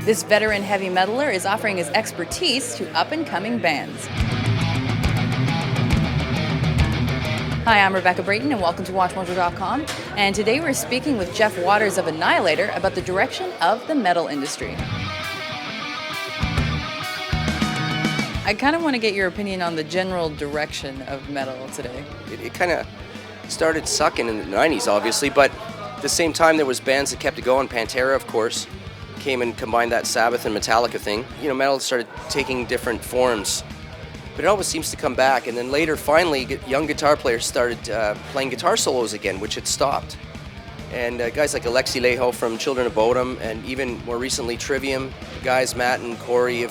This veteran heavy metaler is offering his expertise to up-and-coming bands. Hi, I'm Rebecca Brayton, and welcome to WatchMojo.com. And today we're speaking with Jeff Waters of Annihilator about the direction of the metal industry. I kind of want to get your opinion on the general direction of metal today. It kind of started sucking in the 90s, obviously, but at the same time there was bands that kept it going. Pantera, of course, came and combined that Sabbath and Metallica thing. You know, metal started taking different forms, but it always seems to come back. And then later, finally, young guitar players started playing guitar solos again, which had stopped. And guys like Alexi Laiho from Children of Bodom, and even more recently Trivium, guys Matt and Corey,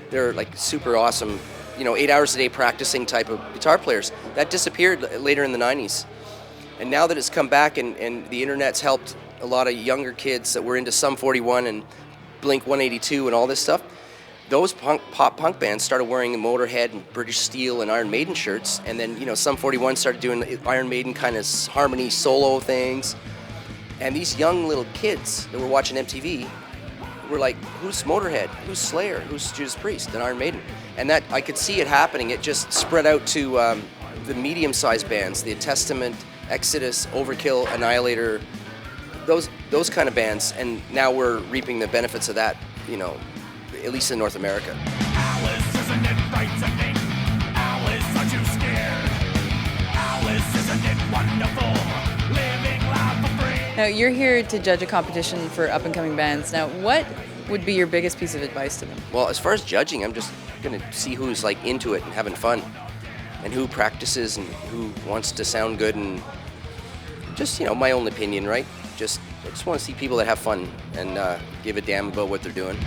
they're like super awesome, 8 hours a day practicing type of guitar players. That disappeared later in the 90s. And now that it's come back and the internet's helped a lot of younger kids that were into Sum 41 and Blink 182 and all this stuff, those pop punk bands started wearing Motorhead and British Steel and Iron Maiden shirts. And then, Sum 41 started doing Iron Maiden kind of harmony solo things. And these young little kids that were watching MTV were like, who's Motorhead? Who's Slayer? Who's Judas Priest? And Iron Maiden. And that, I could see it happening. It just spread out to the medium-sized bands, the Testament, Exodus, Overkill, Annihilator, those kind of bands. And now we're reaping the benefits of that, at least in North America. Alice, isn't it frightening? Alice, aren't you scared? Alice, isn't it wonderful? Living life for free. Now, you're here to judge a competition for up-and-coming bands. Now, what would be your biggest piece of advice to them? Well, as far as judging, I'm just going to see who's like into it and having fun, and who practices and who wants to sound good, and just, my own opinion, right? I just want to see people that have fun and give a damn about what they're doing.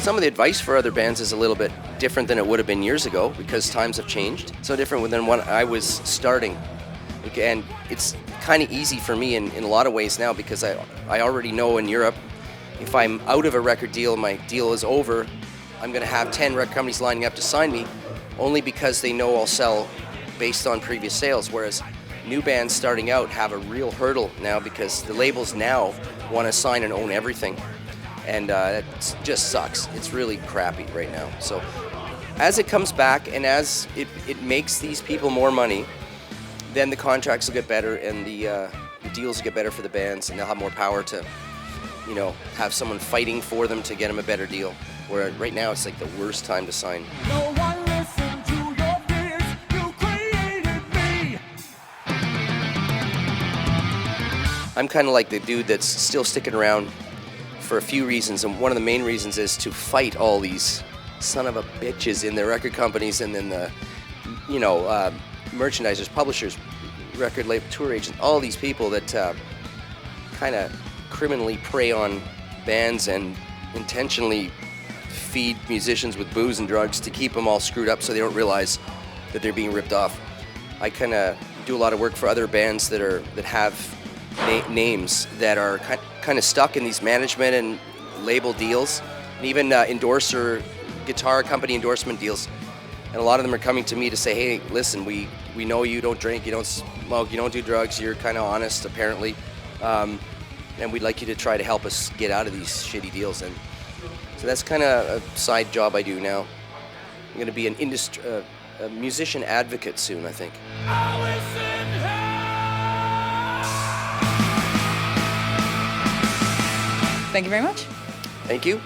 Some of the advice for other bands is a little bit different than it would have been years ago because times have changed. So different than when I was starting. And it's kind of easy for me in a lot of ways now because I already know in Europe, if I'm out of a record deal, my deal is over, I'm going to have 10 record companies lining up to sign me only because they know I'll sell based on previous sales. Whereas new bands starting out have a real hurdle now because the labels now want to sign and own everything. And it just sucks. It's really crappy right now. So as it comes back and as it makes these people more money, then the contracts will get better and the deals will get better for the bands, and they'll have more power to, have someone fighting for them to get them a better deal. Where right now it's like the worst time to sign. No one listened to your fears. You created me. I'm kind of like the dude that's still sticking around for a few reasons, and one of the main reasons is to fight all these son of a bitches in their record companies, and then the merchandisers, publishers, record label, tour agents, all these people that kind of criminally prey on bands and intentionally feed musicians with booze and drugs to keep them all screwed up so they don't realize that they're being ripped off. I kind of do a lot of work for other bands that have names that are kind of stuck in these management and label deals, and even guitar company endorsement deals. And a lot of them are coming to me to say, hey, listen, we know you don't drink, you don't smoke, you don't do drugs, you're kind of honest apparently, and we'd like you to try to help us get out of these shitty deals. And so that's kind of a side job I do now. I'm going to be a musician advocate soon, I think. Alice in hell. Thank you very much. Thank you.